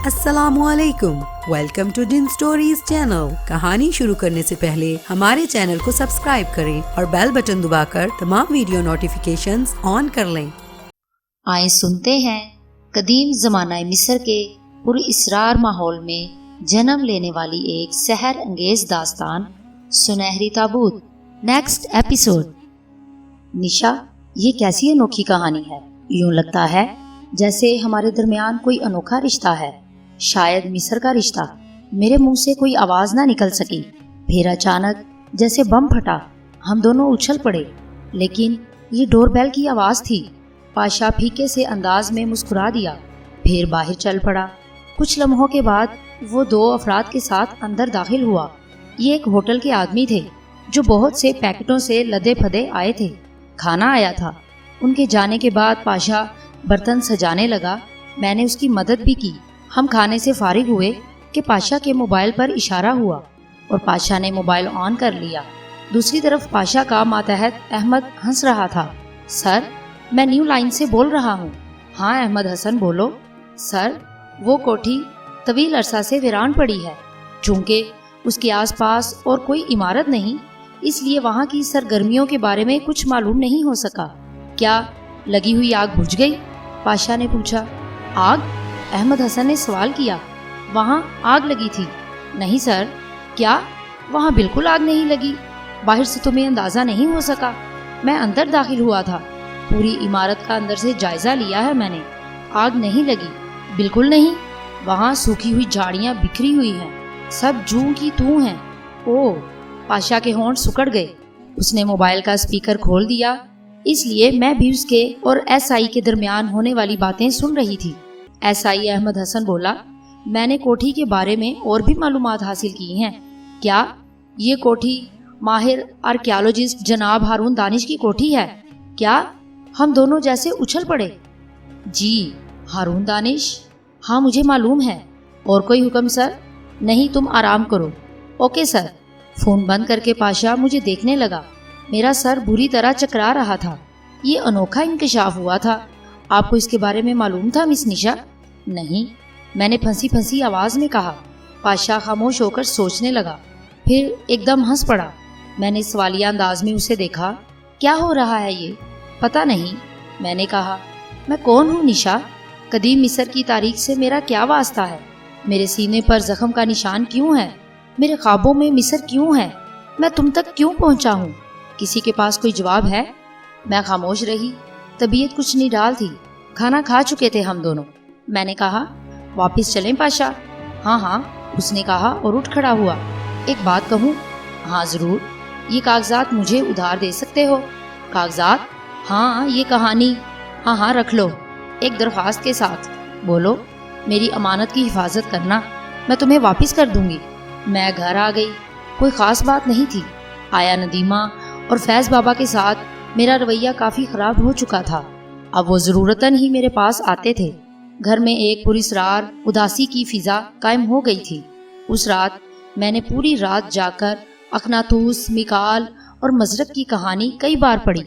السلام علیکم، welcome to done stories channel. کہانی شروع کرنے سے پہلے ہمارے چینل کو سبسکرائب کریں اور بیل بٹن دبا کر تمام ویڈیو نوٹیفیکیشنز آن کر لیں۔ آئیں سنتے ہیں قدیم زمانہ مصر کے پر اسرار ماحول میں جنم لینے والی ایک سحر انگیز داستان، سنہری تابوت۔ Next episode. نشا، یہ کیسی انوکھی کہانی ہے؟ یوں لگتا ہے جیسے ہمارے درمیان کوئی انوکھا رشتہ ہے، شاید مصر کا رشتہ۔ میرے منہ سے کوئی آواز نہ نکل سکی، پھر اچانک جیسے بم پھٹا، ہم دونوں اچھل پڑے۔ لیکن یہ ڈور بیل کی آواز تھی۔ پاشا پھیکے سے انداز میں مسکرا دیا، پھر باہر چل پڑا۔ کچھ لمحوں کے بعد وہ دو افراد کے ساتھ اندر داخل ہوا۔ یہ ایک ہوٹل کے آدمی تھے جو بہت سے پیکٹوں سے لدے پھدے آئے تھے۔ کھانا آیا تھا۔ ان کے جانے کے بعد پاشا برتن سجانے لگا۔ میں نے اس کی مدد بھی کی۔ ہم کھانے سے فارغ ہوئے کہ پاشا کے موبائل پر اشارہ ہوا اور پاشا نے موبائل آن کر لیا۔ دوسری طرف پاشا کا ماتحت احمد ہنس رہا تھا۔ سر، میں نیو لائن سے بول رہا ہوں۔ ہاں احمد حسن، بولو۔ سر، وہ کوٹھی طویل عرصہ سے ویران پڑی ہے۔ چونکہ اس کے آس پاس اور کوئی عمارت نہیں، اس لیے وہاں کی سرگرمیوں کے بارے میں کچھ معلوم نہیں ہو سکا۔ کیا لگی ہوئی آگ بجھ گئی؟ پاشا نے پوچھا۔ آگ؟ احمد حسن نے سوال کیا۔ وہاں آگ لگی تھی؟ نہیں سر۔ کیا؟ وہاں بالکل آگ نہیں لگی؟ باہر سے تمہیں اندازہ نہیں ہو سکا؟ میں اندر داخل ہوا تھا، پوری عمارت کا اندر سے جائزہ لیا ہے میں نے۔ آگ نہیں لگی، بالکل نہیں۔ وہاں سوکھی ہوئی جھاڑیاں بکھری ہوئی ہیں، سب جوں کی توں ہیں۔ اوہ! پاشا کے ہونٹ سکڑ گئے۔ اس نے موبائل کا اسپیکر کھول دیا، اس لیے میں بھی اس کے اور ایس آئی کے درمیان ہونے والی باتیں سن رہی تھی۔ ایس آئی احمد حسن بولا، میں نے کوٹھی کے بارے میں اور بھی معلومات حاصل کی ہیں۔ کیا یہ کوٹھی ماہر آرکیالوجسٹ جناب ہارون دانش کی کوٹھی ہے؟ کیا؟ ہم دونوں جیسے اچھل پڑے۔ جی، ہارون دانش؟ ہاں مجھے معلوم ہے۔ اور کوئی حکم سر؟ نہیں، تم آرام کرو۔ Okay sir. فون بند کر کے پاشا مجھے دیکھنے لگا۔ میرا سر بری طرح چکرا رہا تھا۔ یہ انوکھا انکشاف ہوا تھا۔ آپ کو اس کے بارے میں معلوم تھا مس نشا؟ نہیں، میں نے پھنسی پھنسی آواز میں کہا۔ پاشا خاموش ہو کر سوچنے لگا، پھر ایک دم ہنس پڑا۔ میں نے سوالیہ انداز میں اسے دیکھا۔ کیا ہو رہا ہے یہ؟ پتہ نہیں، میں نے کہا۔ میں کون ہوں نشا؟ قدیم مصر کی تاریخ سے میرا کیا واسطہ ہے؟ میرے سینے پر زخم کا نشان کیوں ہے؟ میرے خوابوں میں مصر کیوں ہے؟ میں تم تک کیوں پہنچا ہوں؟ کسی کے پاس کوئی جواب ہے؟ میں خاموش رہی۔ طبیعت کچھ نڈال تھی۔ کھانا کھا چکے تھے ہم دونوں۔ میں نے کہا، واپس چلیں پاشا؟ ہاں ہاں، اس نے کہا اور اٹھ کھڑا ہوا۔ ایک بات کہوں؟ ہاں ضرور۔ یہ کاغذات مجھے ادھار دے سکتے ہو؟ کاغذات؟ ہاں، یہ کہانی۔ ہاں ہاں، رکھ لو، ایک درخواست کے ساتھ۔ بولو۔ میری امانت کی حفاظت کرنا، میں تمہیں واپس کر دوں گی۔ میں گھر آ گئی۔ کوئی خاص بات نہیں تھی۔ آیا ندیمہ اور فیض بابا کے ساتھ میرا رویہ کافی خراب ہو چکا تھا۔ اب وہ ضرورتاً ہی میرے پاس آتے تھے۔ گھر میں ایک پراسرار اداسی کی فضا قائم ہو گئی تھی۔ اس رات میں نے پوری رات جا کر اخناتوس، میکال اور مزرق کی کہانی کئی بار پڑھی۔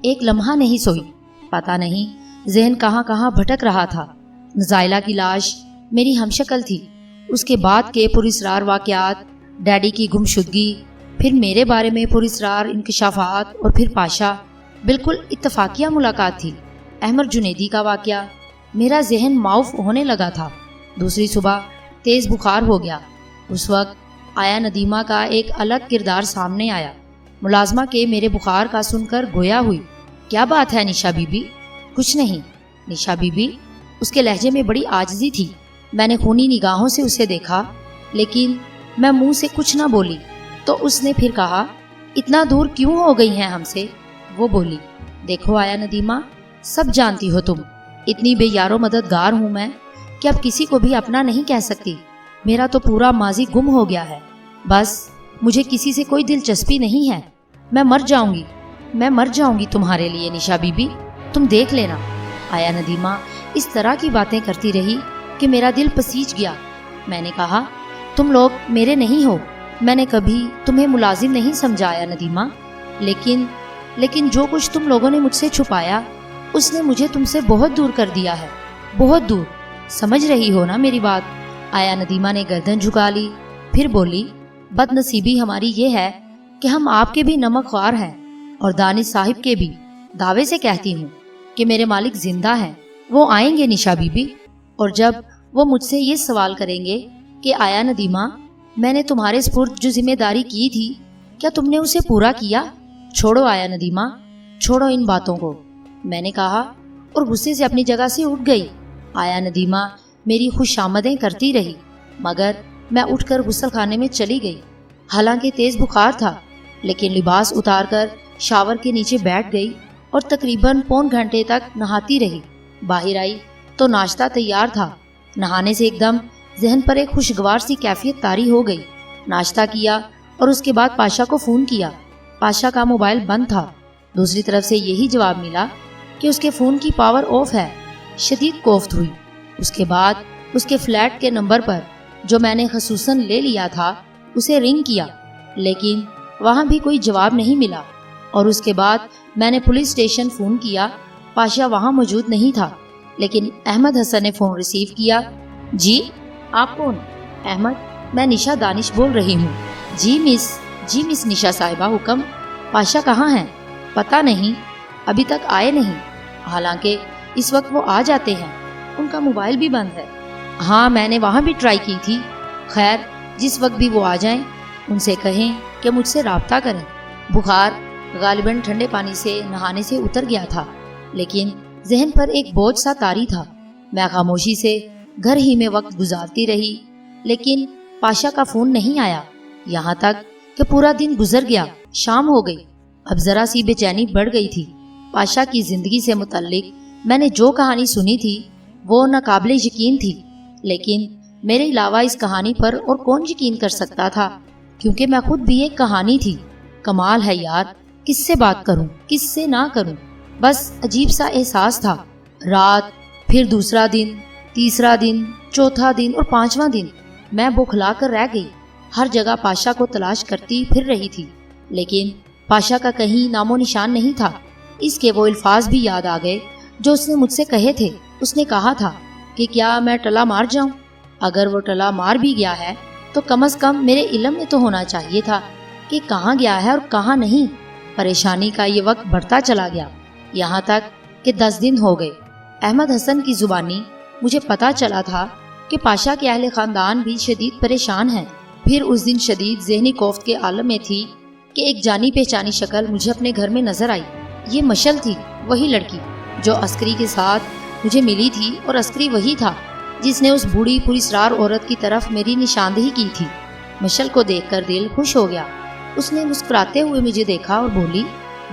ایک لمحہ نہیں سوئی۔ پتہ نہیں ذہن کہاں کہاں بھٹک رہا تھا۔ نزائلہ کی لاش میری ہمشکل تھی۔ اس کے بعد کے پراسرار واقعات، ڈیڈی کی گمشدگی، پھر میرے بارے میں پراسرار انکشافات، اور پھر پاشا، بالکل اتفاقیہ ملاقات تھی۔ احمد جنیدی کا واقعہ۔ میرا ذہن معاف ہونے لگا تھا۔ دوسری صبح تیز بخار ہو گیا۔ اس وقت آیا ندیمہ کا ایک الگ کردار سامنے آیا۔ ملازمہ کے میرے بخار کا سن کر گویا ہوئی۔ کیا بات ہے نشا بی بی؟ کچھ نہیں۔ نشا بی بی؟ اس کے لہجے میں بڑی عاجزی تھی۔ میں نے خونی نگاہوں سے اسے دیکھا، لیکن میں منہ سے کچھ نہ بولی۔ تو اس نے پھر کہا، اتنا دور کیوں ہو گئی ہیں ہم سے؟ وہ بولی، دیکھو آیا ندیمہ، سب جانتی ہو تم، اتنی بے یار و مددگار ہوں میں کہ اب کسی کو بھی اپنا نہیں کہہ سکتی۔ میرا تو پورا ماضی گم ہو گیا ہے۔ بس مجھے کسی سے کوئی دلچسپی نہیں ہے۔ میں مر جاؤں گی تمہارے لیے نشا بی بی، تم دیکھ لینا۔ آیا ندیمہ اس طرح کی باتیں کرتی رہی کہ میرا دل پسیج گیا۔ میں نے کہا، تم لوگ میرے نہیں ہو۔ میں نے کبھی تمہیں ملازم نہیں سمجھا آیا ندیمہ، لیکن جو کچھ تم لوگوں نے مجھ سے چھپایا، اس نے مجھے تم سے بہت دور کر دیا ہے، بہت دور۔ سمجھ رہی ہو نا میری بات؟ آیا ندیمہ نے گردن جھکا لی، پھر بولی، بد نصیبی ہماری یہ ہے کہ ہم آپ کے بھی نمک خوار ہیں اور دانش صاحب کے بھی۔ دعوے سے کہتی ہوں کہ میرے مالک زندہ ہیں، وہ آئیں گے نشا بی بی، اور جب وہ مجھ سے یہ سوال کریں گے کہ آیا ندیمہ، میں نے تمہارے سپرد جو ذمہ داری کی تھی، کیا تم نے اسے پورا کیا؟ چھوڑو آیا ندیمہ، چھوڑو ان باتوں کو، میں نے کہا، اور غصے سے اپنی جگہ سے اٹھ گئی۔ آیا ندیمہ میری خوش آمدیں کرتی رہی، مگر میں اٹھ کر غسل خانے میں چلی گئی۔ حالانکہ تیز بخار تھا، لیکن لباس اتار کر شاور کے نیچے بیٹھ گئی اور تقریباً پون گھنٹے تک نہاتی رہی۔ باہر آئی تو ناشتہ تیار تھا۔ نہانے سے ایک دم ذہن پر ایک خوشگوار سی کیفیت طاری ہو گئی۔ ناشتہ کیا اور اس کے بعد پاشا کو فون کیا۔ پاشا کا موبائل بند تھا۔ دوسری طرف سے یہی جواب ملا کہ اس کے فون کی پاور آف ہے۔ شدید کوفت ہوئی۔ اس کے بعد اس کے فلیٹ کے نمبر پر جو میں نے خصوصاً لے لیا تھا اسے رنگ کیا، لیکن وہاں بھی کوئی جواب نہیں ملا، اور اس کے بعد میں نے پولیس اسٹیشن فون کیا۔ پاشا وہاں موجود نہیں تھا، لیکن احمد حسن نے فون ریسیو کیا۔ جی آپ کون؟ احمد، میں نشا دانش بول رہی ہوں۔ جی مس نشا صاحبہ، حکم۔ پاشا کہاں ہیں؟ پتہ نہیں، ابھی تک آئے نہیں، حالانکہ اس وقت وہ آ جاتے ہیں، ان کا موبائل بھی بند ہے۔ ہاں میں نے وہاں بھی ٹرائی کی تھی۔ خیر، جس وقت بھی وہ آ جائیں ان سے کہیں کہ مجھ سے رابطہ کریں۔ بخار غالباً ٹھنڈے پانی سے نہانے سے اتر گیا تھا، لیکن ذہن پر ایک بوجھ سا طاری تھا۔ میں خاموشی سے گھر ہی میں وقت گزارتی رہی، لیکن پاشا کا فون نہیں آیا، یہاں تک کہ پورا دن گزر گیا، شام ہو گئی۔ اب ذرا سی بے چینی بڑھ گئی تھی۔ پاشا کی زندگی سے متعلق میں نے جو کہانی سنی تھی وہ ناقابل یقین تھی، لیکن میرے علاوہ اس کہانی پر اور کون یقین کر سکتا تھا، کیونکہ میں خود بھی ایک کہانی تھی۔ کمال ہے یار، کس سے بات کروں، کس سے نہ کروں، بس عجیب سا احساس تھا۔ رات، پھر دوسرا دن، تیسرا دن، چوتھا دن اور پانچواں دن میں بوکھلا کر رہ گئی۔ ہر جگہ پاشا کو تلاش کرتی پھر رہی تھی، لیکن پاشا کا کہیں نام و نشان نہیں تھا۔ اس کے وہ الفاظ بھی یاد آ گئے جو اس نے مجھ سے کہے تھے۔ اس نے کہا تھا کہ کیا میں ٹلا مار جاؤں؟ اگر وہ ٹلا مار بھی گیا ہے تو کم از کم میرے علم میں تو ہونا چاہیے تھا کہ کہاں گیا ہے اور کہاں نہیں۔ پریشانی کا یہ وقت بڑھتا چلا گیا، یہاں تک کہ 10 دن ہو گئے۔ احمد حسن کی زبانی مجھے پتا چلا تھا کہ پاشا کے اہل خاندان بھی شدید پریشان ہیں۔ پھر اس دن شدید ذہنی کوفت کے عالم میں تھی کہ ایک جانی پہچانی شکل مجھے اپنے گھر میں نظر آئی۔ یہ مشل تھی، وہی لڑکی جو عسکری کے ساتھ مجھے ملی تھی، اور عسکری وہی تھا جس نے اس بوڑھی پراسرار عورت کی طرف میری نشاندہی کی تھی۔ مشل کو دیکھ کر دل خوش ہو گیا۔ اس نے مسکراتے ہوئے مجھے دیکھا اور بولی،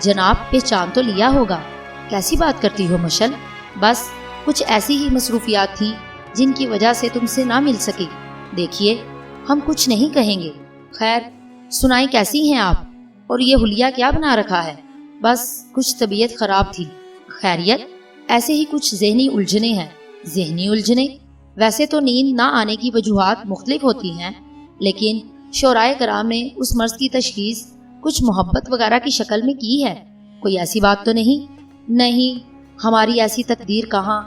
جناب پہچان تو لیا ہوگا۔ کیسی بات کرتی ہو مشل؟ بس کچھ ایسی ہی مصروفیات تھیں جن کی وجہ سے تم سے نہ مل سکی۔ دیکھیے، ہم کچھ نہیں کہیں گے۔ خیر سنائیں، کیسی ہیں آپ؟ اور یہ حلیہ کیا بنا رکھا ہے؟ بس کچھ طبیعت خراب تھی۔ خیریت؟ ایسے ہی کچھ ذہنی الجھنیں ہیں۔ ذہنی الجھنیں؟ ویسے تو نیند نہ آنے کی وجوہات مختلف ہوتی ہیں، لیکن شورائے کرام نے اس مرض کی تشخیص کچھ محبت وغیرہ کی شکل میں کی ہے۔ کوئی ایسی بات تو نہیں؟ نہیں، ہماری ایسی تقدیر کہاں،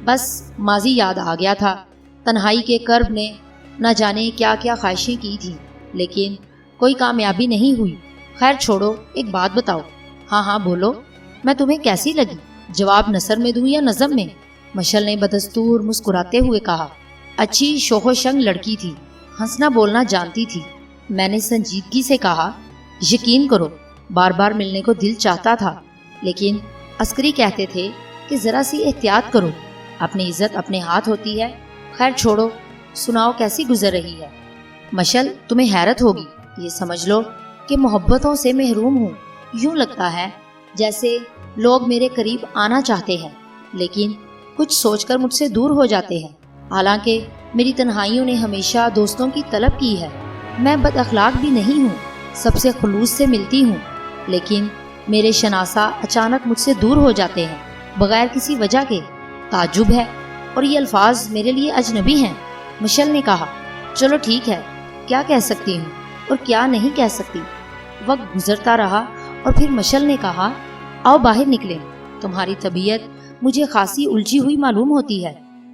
بس ماضی یاد آ گیا تھا۔ تنہائی کے کرب نے نہ جانے کیا کیا خواہشیں کی تھیں، لیکن کوئی کامیابی نہیں ہوئی۔ خیر چھوڑو، ایک بات بتاؤ۔ ہاں بولو، میں تمہیں کیسی لگی؟ جواب نثر میں دوں یا نظم میں؟ مشل نے بدستور مسکراتے ہوئے کہا۔ اچھی شوخ و شنگ لڑکی تھی، ہنسنا بولنا جانتی تھی۔ میں نے سنجیدگی سے کہا، یقین کرو بار بار ملنے کو دل چاہتا تھا، لیکن عسکری کہتے تھے کہ ذرا سی احتیاط کرو، اپنی عزت اپنے ہاتھ ہوتی ہے۔ خیر چھوڑو، سناؤ کیسی گزر رہی ہے؟ مشل، تمہیں حیرت ہوگی، یہ سمجھ لو کہ محبتوں سے محروم ہوں۔ یوں لگتا ہے جیسے لوگ میرے قریب آنا چاہتے ہیں، لیکن کچھ سوچ کر مجھ سے دور ہو جاتے ہیں۔ حالانکہ میری تنہائیوں نے ہمیشہ دوستوں کی طلب کی ہے۔ میں بد اخلاق بھی نہیں ہوں، سب سے خلوص سے ملتی ہوں، لیکن میرے شناسا اچانک مجھ سے دور ہو جاتے ہیں بغیر کسی وجہ کے۔ تعجب ہے، اور یہ الفاظ میرے لیے اجنبی ہیں۔ مشل نے کہا، چلو ٹھیک ہے، کیا کہہ سکتی ہوں اور کیا نہیں کہہ سکتی۔ وقت گزرتا رہا اور پھر مشل نے کہا، آؤ باہر نکلیں، تمہاری طبیعت مجھے خاصی الجھی ہوئی معلوم ہوتی ہے۔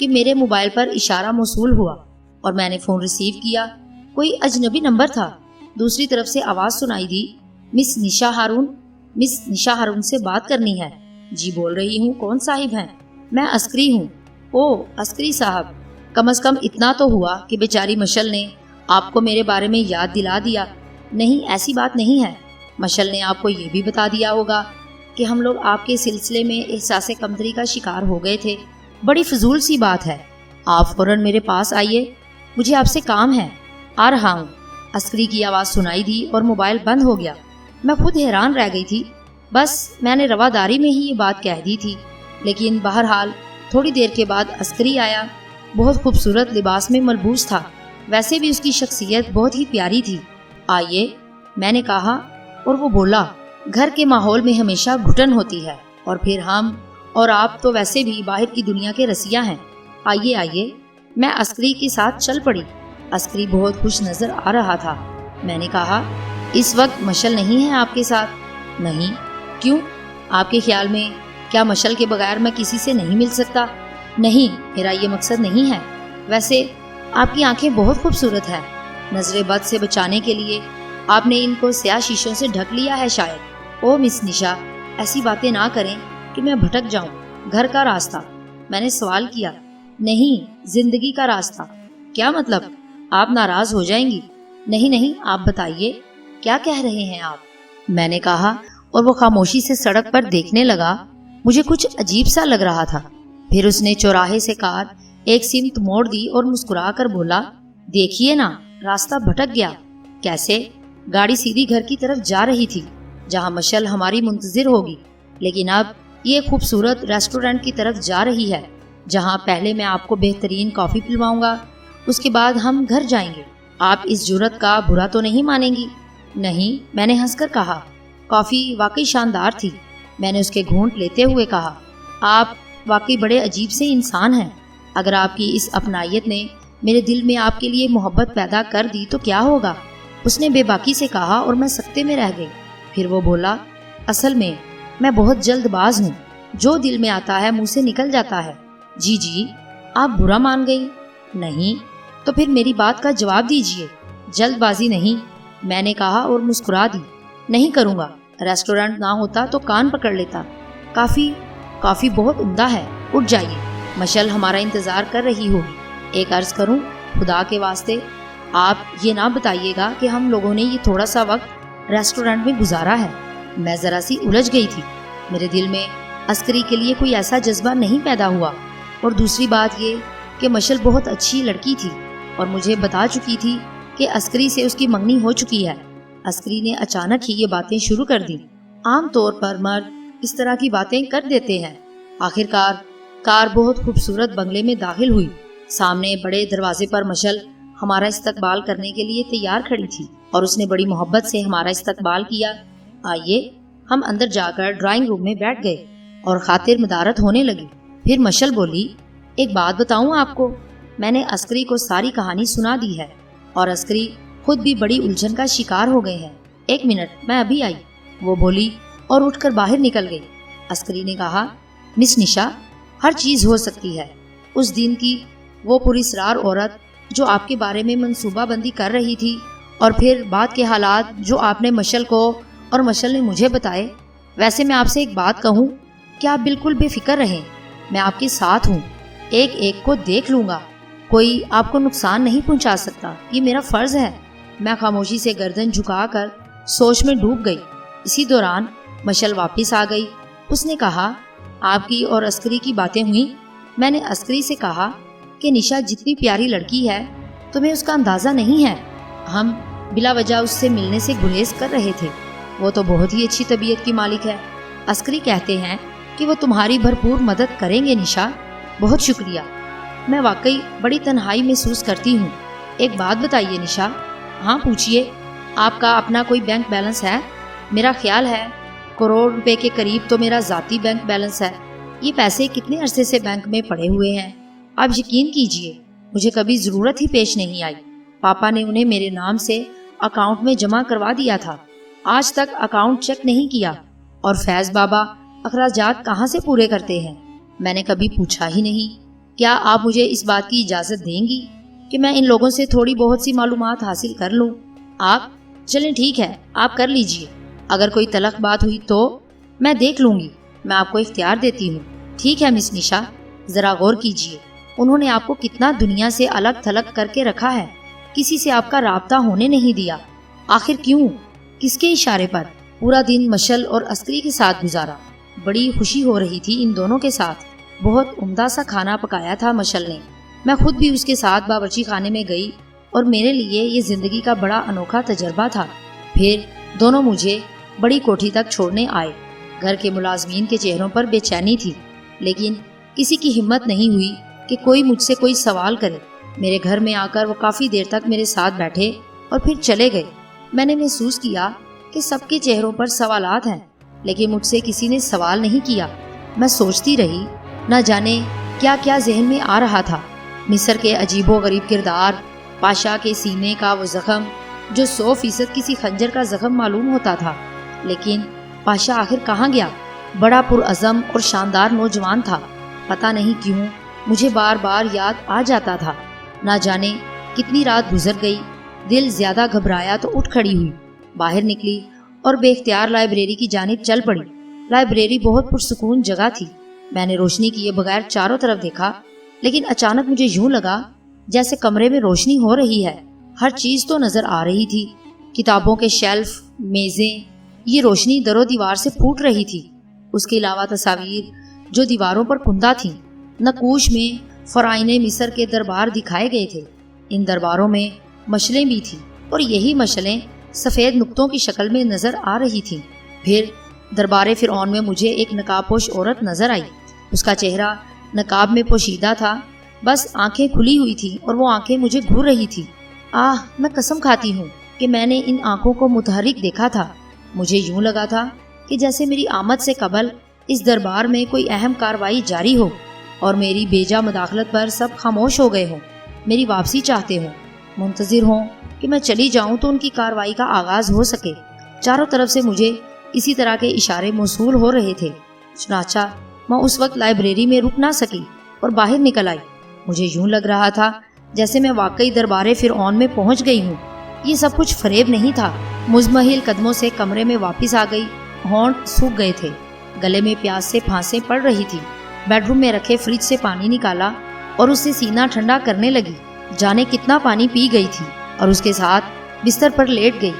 کہ میرے موبائل پر اشارہ موصول ہوا اور میں نے فون ریسیو کیا۔ کوئی اجنبی نمبر تھا۔ دوسری طرف سے آواز سنائی دی، مس نشا ہارون سے بات کرنی ہے۔ جی بول رہی ہوں، کون صاحب ہیں؟ میں عسکری ہوں۔ او عسکری صاحب، کم از کم اتنا تو ہوا کہ بیچاری مشل نے آپ کو میرے بارے میں یاد دلا دیا۔ نہیں، ایسی بات نہیں ہے۔ مشل نے آپ کو یہ بھی بتا دیا ہوگا کہ ہم لوگ آپ کے سلسلے میں احساس کمتری کا شکار ہو گئے تھے۔ بڑی فضول سی بات ہے، آپ فوراً میرے پاس آئیے، مجھے آپ سے کام ہے۔ آ رہا ہوں۔ عسکری کی آواز سنائی دی اور موبائل بند ہو گیا۔ میں خود حیران رہ گئی تھی۔ بس میں نے رواداری میں ہی یہ بات کہہ دی تھی، لیکن بہرحال تھوڑی دیر کے بعد عسکری آیا۔ بہت خوبصورت لباس میں ملبوس تھا، ویسے بھی اس کی شخصیت بہت ہی پیاری تھی۔ آئیے، میں نے کہا، اور وہ بولا، گھر کے ماحول میں ہمیشہ گھٹن ہوتی ہے، اور پھر ہم اور آپ تو ویسے بھی باہر کی دنیا کے رسیا ہیں۔ آئیے آئیے۔ میں عسکری کے ساتھ چل پڑی۔ عسکری بہت خوش نظر آ رہا تھا۔ میں نے کہا، اس وقت مشل نہیں ہے آپ کے ساتھ؟ نہیں۔ کیوں؟ آپ کے خیال میں کیا مشل کے بغیر میں کسی سے نہیں مل سکتا؟ نہیں، میرا یہ مقصد نہیں ہے۔ ویسے آپ کی آنکھیں بہت خوبصورت ہیں۔ نظر بد سے بچانے کے لیے آپ نے ان کو سیاہ شیشوں سے ڈھک لیا ہے شاید۔ او مس نشا، ایسی باتیں نہ کریں کہ میں بھٹک جاؤں۔ گھر کا راستہ؟ میں نے سوال کیا۔ نہیں، زندگی کا راستہ۔ کیا مطلب؟ آپ ناراض ہو جائیں گی۔ نہیں، آپ بتائیے، کیا کہہ رہے ہیں آپ؟ میں نے کہا، اور وہ خاموشی سے سڑک پر دیکھنے لگا۔ مجھے کچھ عجیب سا لگ رہا تھا۔ پھر اس نے چوراہے سے کار ایک سمت موڑ دی اور مسکرا کر بولا، دیکھیے نا، راستہ بھٹک گیا۔ کیسے؟ گاڑی سیدھی گھر کی طرف جا رہی تھی، جہاں مشل ہماری منتظر ہوگی، لیکن اب یہ خوبصورت ریسٹورنٹ کی طرف جا رہی ہے، جہاں پہلے میں آپ کو بہترین کافی پلواؤں گا، اس کے بعد ہم گھر جائیں گے۔ آپ اس جرت کا برا تو نہیں مانیں گی؟ نہیں، میں نے ہنس کر کہا۔ کافی واقعی شاندار تھی، میں نے اس کے گھونٹ لیتے ہوئے کہا۔ آپ واقعی بڑے عجیب سے انسان ہیں۔ اگر آپ کی اس اپنائیت نے میرے دل میں آپ کے لیے محبت پیدا کر دی تو کیا ہوگا؟ اس نے بے باکی سے کہا اور میں سکتے میں رہ گئی۔ پھر وہ بولا، اصل میں بہت جلد باز ہوں، جو دل میں آتا ہے منہ سے نکل جاتا ہے۔ جی، آپ برا مان گئی؟ نہیں، تو پھر میری بات کا جواب دیجئے۔ جلد بازی نہیں، میں نے کہا اور مسکرا دی۔ نہیں کروں گا۔ ریسٹورنٹ نہ ہوتا تو کان پکڑ لیتا۔ کافی بہت عمدہ ہے، اٹھ جائیے، مشل ہمارا انتظار کر رہی ہوگی۔ ایک عرض کروں، خدا کے واسطے آپ یہ نہ بتائیے گا کہ ہم لوگوں نے یہ تھوڑا سا وقت ریسٹورنٹ میں گزارا ہے۔ میں ذرا سی الجھ گئی تھی۔ میرے دل میں عسکری کے لیے کوئی ایسا جذبہ نہیں پیدا ہوا، اور دوسری بات یہ کہ مشل بہت اچھی لڑکی تھی اور مجھے بتا چکی تھی کہ عسکری سے اس کی منگنی ہو چکی ہے۔ عسکری نے اچانک ہی یہ باتیں شروع کر دیں۔ عام طور پر مرد اس طرح کی باتیں کر دیتے ہیں۔ آخر کار بہت خوبصورت بنگلے میں داخل ہوئی۔ سامنے بڑے دروازے پر مشل ہمارا استقبال کرنے کے لیے تیار کھڑی تھی، اور اس نے بڑی محبت سے ہمارا استقبال کیا۔ آئیے، ہم اندر جا کر ڈرائنگ روم میں بیٹھ گئے اور خاطر مدارت ہونے لگی۔ پھر مشل بولی، ایک بات بتاؤں آپ کو؟ میں نے عسکری کو ساری کہانی سنا دی ہے، اور عسکری خود بھی بڑی الجھن کا شکار ہو گئے ہیں۔ ایک منٹ، میں ابھی آئی، وہ بولی اور اٹھ کر باہر نکل گئی۔ عسکری نے کہا، مس نشا، ہر چیز ہو سکتی ہے۔ اس دن کی وہ پراسرار عورت جو آپ کے بارے میں منصوبہ بندی کر رہی تھی، اور پھر بعد کے حالات جو آپ نے مشل کو اور مشل نے مجھے بتائے۔ ویسے میں آپ سے ایک بات کہوں کہ آپ بالکل بے فکر رہیں، میں آپ کے ساتھ ہوں، ایک کو دیکھ لوں گا، کوئی آپ کو نقصان نہیں پہنچا سکتا، یہ میرا فرض ہے۔ میں خاموشی سے گردن جھکا کر سوچ میں ڈوب گئی۔ اسی دوران مشل واپس آ گئی۔ اس نے کہا، آپ کی اور عسکری کی باتیں ہوئیں؟ میں نے عسکری سے کہا کہ نشا جتنی پیاری لڑکی ہے تمہیں اس کا اندازہ نہیں ہے۔ ہم بلا وجہ اس سے ملنے سے گریز کر رہے تھے۔ وہ تو بہت ہی اچھی طبیعت کی مالک ہے۔ عسکری کہتے ہیں کہ وہ تمہاری بھرپور مدد کریں گے نشا۔ بہت شکریہ، میں واقعی بڑی تنہائی محسوس کرتی ہوں۔ ایک بات بتائیے نشا۔ ہاں پوچھئے، آپ کا اپنا کوئی بینک بیلنس ہے؟ میرا خیال ہے 1 کروڑ روپے کے قریب تو میرا ذاتی بینک بیلنس ہے۔ یہ پیسے کتنے عرصے سے بینک میں پڑے ہوئے ہیں؟ آپ یقین کیجئے، مجھے کبھی ضرورت ہی پیش نہیں آئی۔ پاپا نے انہیں میرے نام سے اکاؤنٹ میں جمع کروا دیا تھا، آج تک اکاؤنٹ چیک نہیں کیا۔ اور فیض بابا اخراجات کہاں سے پورے کرتے ہیں؟ میں نے کبھی پوچھا ہی نہیں۔ کیا آپ مجھے اس بات کی اجازت دیں گی کہ میں ان لوگوں سے تھوڑی بہت سی معلومات حاصل کر لوں؟ آپ چلیں ٹھیک ہے، آپ کر لیجئے، اگر کوئی تلخ بات ہوئی تو میں دیکھ لوں گی، میں آپ کو اختیار دیتی ہوں۔ ٹھیک ہے مس نشا، ذرا غور کیجئے، انہوں نے آپ کو کتنا دنیا سے الگ تھلگ کر کے رکھا ہے، کسی سے آپ کا رابطہ ہونے نہیں دیا، آخر کیوں؟ کس کے اشارے پر؟ پورا دن مشل اور عسکری کے ساتھ گزارا، بڑی خوشی ہو رہی تھی ان دونوں کے ساتھ، بہت عمدہ سا کھانا پکایا تھا مشل نے، میں خود بھی اس کے ساتھ باورچی خانے میں گئی اور میرے لیے یہ زندگی کا بڑا انوکھا تجربہ تھا۔ پھر دونوں مجھے بڑی کوٹھی تک چھوڑنے آئے۔ گھر کے ملازمین کے چہروں پر بے چینی تھی، لیکن کسی کی ہمت نہیں ہوئی کہ کوئی مجھ سے کوئی سوال کرے۔ میرے گھر میں آ کر وہ کافی دیر تک میرے ساتھ بیٹھے اور پھر چلے گئے۔ میں نے محسوس کیا کہ سب کے چہروں پر سوالات ہیں، لیکن مجھ سے کسی نے سوال نہیں کیا۔ میں سوچتی رہی، نہ جانے کیا کیا ذہن میں آ رہا تھا۔ مصر کے عجیب و غریب کردار، پاشا کے سینے کا وہ زخم جو 100% کسی خنجر کا زخم معلوم ہوتا تھا، لیکن پاشا آخر کہاں گیا؟ بڑا پرعزم اور شاندار نوجوان تھا، پتہ نہیں کیوں مجھے بار بار یاد آ جاتا تھا۔ نہ جانے کتنی رات گزر گئی، دل زیادہ گھبرایا تو اٹھ کھڑی ہوئی، باہر نکلی اور بے اختیار لائبریری کی جانب چل پڑی۔ لائبریری بہت پرسکون جگہ تھی، میں نے روشنی کیے بغیر چاروں طرف دیکھا، لیکن اچانک مجھے یوں لگا جیسے کمرے میں روشنی ہو رہی ہے۔ ہر چیز تو نظر آ رہی تھی، کتابوں کے شیلف، میزیں، یہ روشنی در و دیوار سے پھوٹ رہی تھی۔ اس کے علاوہ تصاویر جو دیواروں پر کندہ تھیں، نقوش میں فرعونِ مصر کے دربار دکھائے گئے تھے۔ ان درباروں میں مشلیں بھی تھیں اور یہی مشلیں سفید نقطوں کی شکل میں نظر آ رہی تھیں۔ پھر دربار فرعون میں مجھے ایک نقاب پوش عورت نظر آئی، اس کا چہرہ نقاب میں پوشیدہ تھا، بس آنکھیں کھلی ہوئی تھیں اور وہ آنکھیں مجھے گھور رہی تھی۔ میں قسم کھاتی ہوں کہ میں نے ان آنکھوں کو متحرک دیکھا تھا۔ مجھے یوں لگا تھا کہ جیسے میری آمد سے قبل اس دربار میں کوئی اہم کارروائی جاری ہو اور میری بیجا مداخلت پر سب خاموش ہو گئے ہوں، میری واپسی چاہتے ہوں، منتظر ہوں کہ میں چلی جاؤں تو ان کی کارروائی کا آغاز ہو سکے۔ چاروں طرف سے مجھے اسی طرح کے اشارے موصول ہو رہے تھے، چنانچہ میں اس وقت لائبریری میں رک نہ سکی اور باہر نکل آئی۔ مجھے یوں لگ رہا تھا جیسے میں واقعی دربار فرعون میں پہنچ گئی ہوں، یہ سب کچھ فریب نہیں تھا۔ مزمحل قدموں سے کمرے میں واپس آ گئی، ہونٹ سوکھ گئے تھے، گلے میں پیاس سے پھانسیں پڑ رہی تھی۔ بیڈ روم میں رکھے فریج سے پانی نکالا اور اس سے سینہ ٹھنڈا کرنے لگی، جانے کتنا پانی پی گئی تھی، اور اس کے ساتھ بستر پر لیٹ گئی۔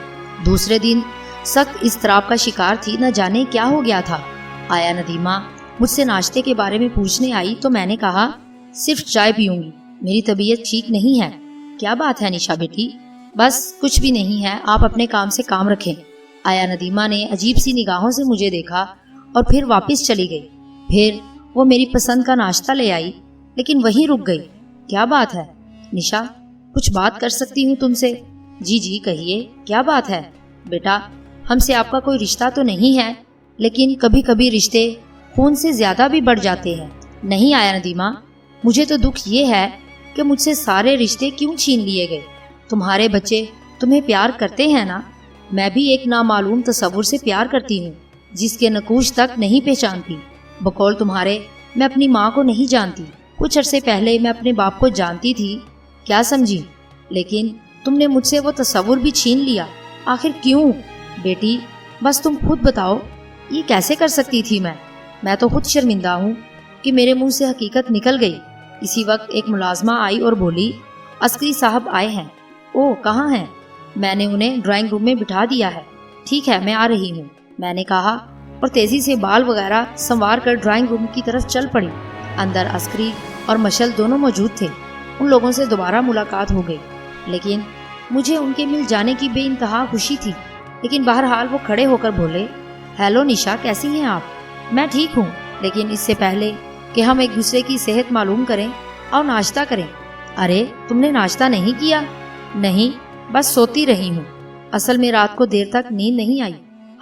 دوسرے دن سخت اضطراب کا شکار تھی، نہ جانے کیا ہو گیا تھا۔ آیا ندیمہ مجھ سے ناشتے کے بارے میں پوچھنے آئی تو میں نے کہا صرف چائے پیوں گی، میری طبیعت ٹھیک نہیں ہے۔ کیا بات ہے نشا بیٹی؟ بس کچھ بھی نہیں ہے، آپ اپنے کام سے کام رکھیں۔ آیا ندیمہ نے عجیب سی نگاہوں سے مجھے دیکھا اور پھر واپس چلی گئی۔ پھر وہ میری پسند کا ناشتہ لے آئی، لیکن وہیں رک گئی۔ کیا بات ہے نشا؟ کچھ بات کر سکتی ہوں تم سے؟ جی کہیے، کیا بات ہے؟ بیٹا، ہم سے آپ کا کوئی رشتہ تو نہیں ہے، لیکن کبھی کبھی رشتے خون سے زیادہ بھی بڑھ جاتے ہیں، نہیں آیا ندیمہ؟ مجھے تو دکھ یہ ہے کہ مجھ سے سارے رشتے کیوں چھین لیے گئے۔ تمہارے بچے تمہیں پیار کرتے ہیں نا؟ میں بھی ایک نامعلوم تصور سے پیار کرتی ہوں، جس کے نقوش تک نہیں پہچانتی۔ بقول تمہارے میں اپنی ماں کو نہیں جانتی، کچھ عرصے پہلے میں اپنے باپ کو جانتی تھی، کیا سمجھی؟ لیکن تم نے مجھ سے وہ تصور بھی چھین لیا، آخر کیوں؟ بیٹی بس تم خود بتاؤ، یہ کیسے کر سکتی تھی میں تو خود شرمندہ ہوں کہ میرے منہ سے حقیقت نکل گئی۔ اسی وقت ایک ملازمہ آئی اور بولی عسکری صاحب آئے ہیں۔ اوہ کہاں ہیں؟ میں نے انہیں ڈرائنگ روم میں بٹھا دیا ہے۔ ٹھیک ہے میں آ رہی ہوں، میں نے کہا اور تیزی سے بال وغیرہ سنوار کر ڈرائنگ روم کی طرف چل پڑی۔ اندر عسکری اور مشل دونوں موجود تھے۔ ان لوگوں سے دوبارہ ملاقات ہو گئی، لیکن مجھے ان کے مل جانے کی بے انتہا خوشی تھی۔ لیکن بہرحال وہ کھڑے ہو کر بولے ہیلو نشا، کیسی ہیں آپ؟ میں ٹھیک ہوں، لیکن اس سے پہلے کہ ہم ایک دوسرے کی صحت معلوم کریں اور ناشتہ کریں۔ ارے تم نے ناشتہ نہیں کیا؟ نہیں، بس سوتی رہی ہوں، اصل میں رات کو دیر تک نیند نہیں آئی۔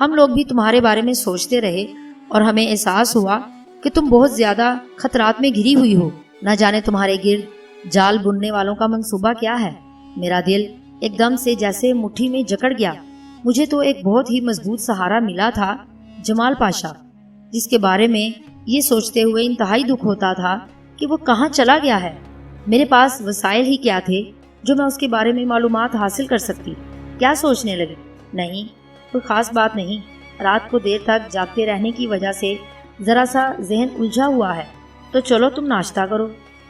ہم لوگ بھی تمہارے بارے میں سوچتے رہے اور ہمیں احساس ہوا کہ تم بہت زیادہ خطرات میں گھری ہوئی ہو، نہ جانے تمہارے گرد جال بننے والوں کا منصوبہ کیا ہے۔ میرا دل ایک دم سے جیسے مٹھی میں جکڑ گیا۔ مجھے تو ایک بہت ہی مضبوط سہارا ملا تھا، جمال پاشا، جس کے بارے میں یہ سوچتے ہوئے انتہائی دکھ ہوتا تھا کہ وہ کہاں چلا گیا ہے۔ میرے پاس وسائل ہی کیا تھے جو میں اس کے بارے میں معلومات حاصل کر سکتی۔ کیا سوچنے لگی؟ نہیں، کوئی خاص بات نہیں، رات کو دیر تک جاگتے رہنے کی وجہ سے ذرا سا ذہن الجھا ہوا ہے۔ تو چلو تم ناشتہ کرو۔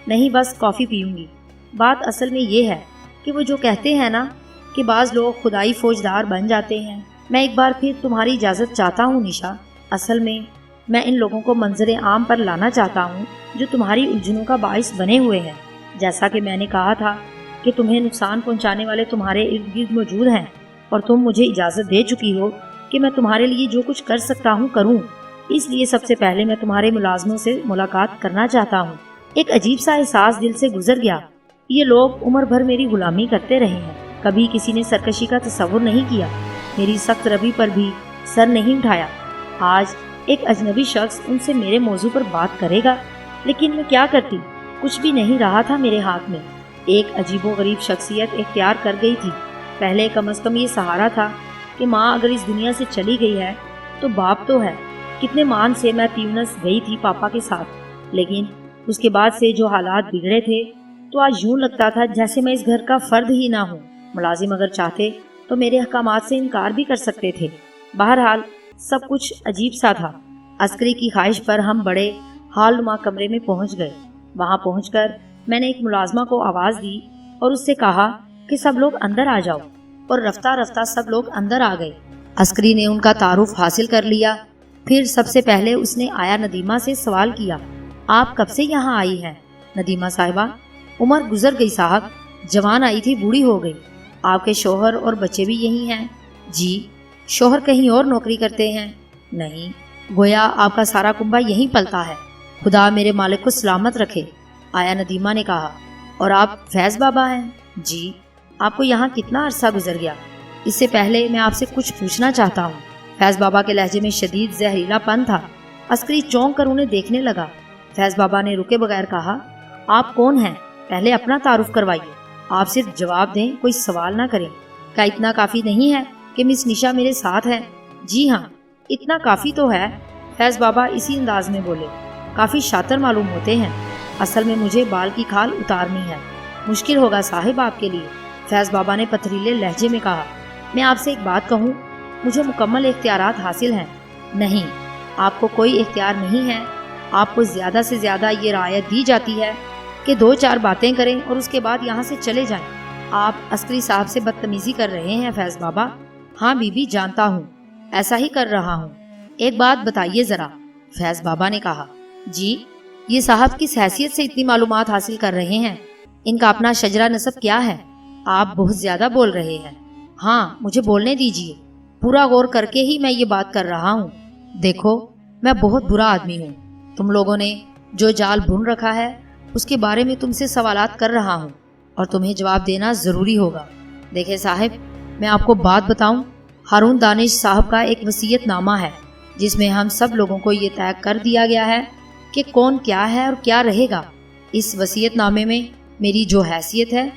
نہیں، بس کافی پیوں گی۔ بات اصل میں یہ ہے کہ وہ جو کہتے ہیں نا کہ بعض لوگ خدائی فوجدار بن جاتے ہیں، میں ایک بار پھر تمہاری اجازت چاہتا ہوں نشا۔ اصل میں ان لوگوں کو منظر عام پر لانا چاہتا ہوں جو تمہاری الجھنوں کا باعث بنے ہوئے ہیں۔ جیسا کہ میں نے کہا تھا کہ تمہیں نقصان پہنچانے والے تمہارے ارد گرد موجود ہیں، اور تم مجھے اجازت دے چکی ہو کہ میں تمہارے لیے جو کچھ کر سکتا ہوں کروں۔ اس لیے سب سے پہلے میں تمہارے ملازموں سے ملاقات کرنا چاہتا ہوں۔ ایک عجیب سا احساس دل سے گزر گیا۔ یہ لوگ عمر بھر میری غلامی کرتے رہے ہیں، کبھی کسی نے سرکشی کا تصور نہیں کیا، میری سخت روی پر بھی سر نہیں اٹھایا۔ آج ایک اجنبی شخص ان سے میرے موضوع پر بات کرے گا، لیکن میں کیا کرتی؟ کچھ بھی نہیں رہا تھا میرے ہاتھ میں۔ ایک عجیب و غریب شخصیت اختیار کر گئی تھی۔ پہلے کم از کم یہ سہارا تھا کہ ماں اگر اس دنیا سے چلی گئی ہے تو باپ تو ہے۔ کتنے مان سے میں تیونس گئی تھی پاپا کے ساتھ، لیکن اس کے بعد سے جو حالات بگڑے تھے تو آج یوں لگتا تھا جیسے میں اس گھر کا فرد ہی نہ ہوں۔ ملازم اگر چاہتے تو میرے احکامات سے انکار بھی کر سکتے تھے۔ بہرحال سب کچھ عجیب سا تھا۔ عسکری کی خواہش پر ہم بڑے ہال نما کمرے میں پہنچ گئے۔ وہاں پہنچ کر میں نے ایک ملازمہ کو آواز دی اور اس سے کہا کہ سب لوگ اندر آ جاؤ، اور رفتہ رفتہ سب لوگ اندر آ گئے۔ عسکری نے ان کا تعارف حاصل کر لیا۔ پھر سب سے پہلے اس نے آیا ندیمہ سے سوال کیا، آپ کب سے یہاں آئی ہیں؟ ندیمہ صاحبہ، عمر گزر گئی صاحب، جوان آئی تھی بوڑھی ہو گئی۔ آپ کے شوہر اور بچے بھی یہی ہیں؟ جی۔ شوہر کہیں اور نوکری کرتے ہیں؟ نہیں۔ گویا آپ کا سارا کنبہ یہیں پلتا ہے۔ خدا میرے مالک کو سلامت رکھے، آیا ندیمہ نے کہا۔ اور آپ فیض بابا ہیں؟ جی۔ آپ کو یہاں کتنا عرصہ گزر گیا؟ اس سے پہلے میں آپ سے کچھ پوچھنا چاہتا ہوں۔ فیض بابا کے لہجے میں شدید زہریلا پن تھا۔ عسکری چونک کر انہیں دیکھنے لگا۔ فیض بابا نے رکے بغیر کہا، آپ کون ہیں؟ پہلے اپنا تعارف کروائیے۔ آپ صرف جواب دیں، کوئی سوال نہ کریں۔ کیا اتنا کافی نہیں ہے کہ مس نشا میرے ساتھ ہے؟ جی ہاں، اتنا کافی تو ہے۔ فیض بابا اسی انداز میں بولے، کافی شاطر معلوم ہوتے ہیں۔ اصل میں مجھے بال کی کھال اتارنی ہے، مشکل ہوگا صاحب آپ کے لیے۔ فیض بابا نے پتھریلے لہجے میں کہا، میں آپ سے ایک بات کہوں، مجھے مکمل اختیارات حاصل ہیں۔ نہیں، آپ کو کوئی اختیار نہیں ہے۔ آپ کو زیادہ سے زیادہ یہ رعایت دی جاتی ہے کہ 2-4 باتیں کریں اور اس کے بعد یہاں سے چلے جائیں۔ آپ عسکری صاحب سے بدتمیزی کر رہے ہیں فیض بابا۔ ہاں بی بی، جانتا ہوں، ایسا ہی کر رہا ہوں۔ ایک بات بتائیے ذرا، فیض بابا نے کہا۔ جی، یہ صاحب کس حیثیت سے اتنی معلومات حاصل کر رہے ہیں؟ ان کا اپنا شجرہ نسب کیا ہے؟ آپ بہت زیادہ بول رہے ہیں۔ ہاں، مجھے بولنے دیجیے، پورا غور کر کے ہی میں یہ بات کر رہا ہوں۔ دیکھو، میں بہت برا آدمی ہوں۔ تم لوگوں نے جو جال بن رکھا ہے اس کے بارے میں تم سے سوالات کر رہا ہوں، اور تمہیں جواب دینا ضروری ہوگا۔ دیکھیں صاحب، میں آپ کو بات بتاؤں، ہارون دانش صاحب کا ایک وصیت نامہ ہے جس میں ہم سب لوگوں کو یہ طے کر دیا گیا ہے کہ کون کیا ہے اور کیا رہے گا۔ اس وصیت نامے میں میری جو حیثیت ہے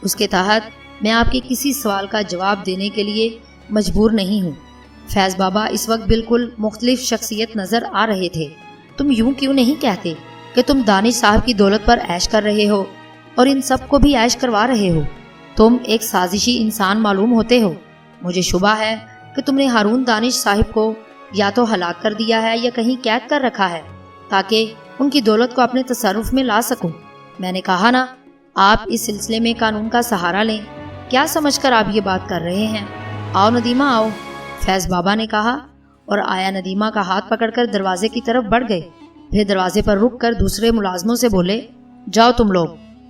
اس کے تحت میں آپ کے کسی سوال کا جواب دینے کے لیے مجبور نہیں ہوں۔ فیض بابا اس وقت بالکل مختلف شخصیت نظر آ رہے تھے۔ تم یوں کیوں نہیں کہتے کہ تم دانش صاحب کی دولت پر عیش کر رہے ہو اور ان سب کو بھی عیش کروا رہے ہو؟ تم ایک سازشی انسان معلوم ہوتے ہو۔ مجھے شبہ ہے کہ تم نے ہارون دانش صاحب کو یا تو ہلاک کر دیا ہے یا کہیں قید کر رکھا ہے تاکہ ان کی دولت کو اپنے تصرف میں لا سکوں۔ میں نے کہا نا، آپ اس سلسلے میں قانون کا سہارا لیں۔ کیا سمجھ کر آپ یہ بات کر رہے ہیں؟ آؤ ندیمہ آؤ، فیض بابا نے کہا، اور آیا ندیمہ کا ہاتھ پکڑ کر دروازے کی طرف بڑھ گئے۔ پھر دروازے پر رک کر دوسرے ملازموں سے بولے، جاؤ تم لوگ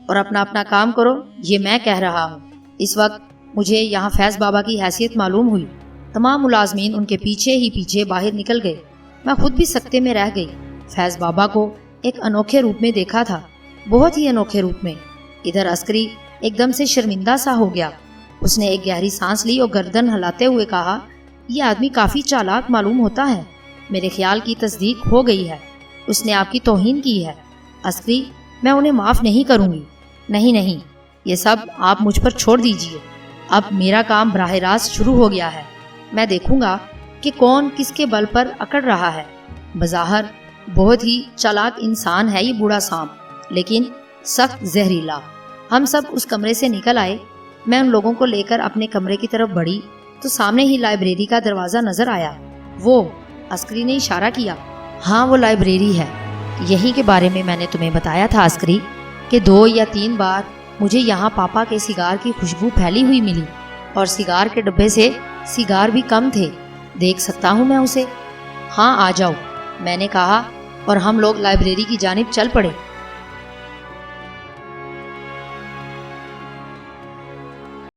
اور اپنا اپنا کام کرو، یہ میں کہہ رہا ہوں۔ اس وقت مجھے یہاں فیض بابا کی حیثیت معلوم ہوئی۔ تمام ملازمین ان کے پیچھے ہی پیچھے باہر نکل گئے۔ میں خود بھی سکتے میں رہ گئی۔ فیض بابا کو ایک انوکھے روپ میں دیکھا تھا، بہت ہی انوکھے روپ میں۔ ادھر عسکری ایک دم سے شرمندہ سا ہو گیا۔ اس نے ایک گہری سانس لی اور گردن ہلاتے ہوئے کہا، یہ آدمی کافی چالاک معلوم ہوتا ہے۔ میرے خیال کی تصدیق ہو گئی ہے، اس نے آپ کی توہین کی ہے۔ عسکری، میں انہیں معاف نہیں کروں گی۔ نہیں نہیں، یہ سب آپ مجھ پر چھوڑ دیجئے۔ اب میرا کام براہ راست شروع ہو گیا ہے۔ میں دیکھوں گا کہ کون کس کے بل پر اکڑ رہا ہے۔ بظاہر بہت ہی چالاک انسان ہے یہ بوڑھا سانپ، لیکن سخت زہریلا۔ ہم سب اس کمرے سے نکل آئے۔ میں ان لوگوں کو لے کر اپنے کمرے کی طرف بڑھی تو سامنے ہی لائبریری کا دروازہ نظر آیا۔ وہ، عسکری نے اشارہ کیا۔ ہاں، وہ لائبریری ہے، یہی کے بارے میں نے تمہیں بتایا تھا عسکری، کہ 2 یا 3 بار مجھے یہاں پاپا کے سیگار کی خوشبو پھیلی ہوئی ملی، اور سیگار کے ڈبے سے سیگار بھی کم تھے۔ دیکھ سکتا ہوں میں اسے؟ ہاں، آ جاؤ، میں نے کہا، اور ہم لوگ لائبریری کی جانب چل پڑے۔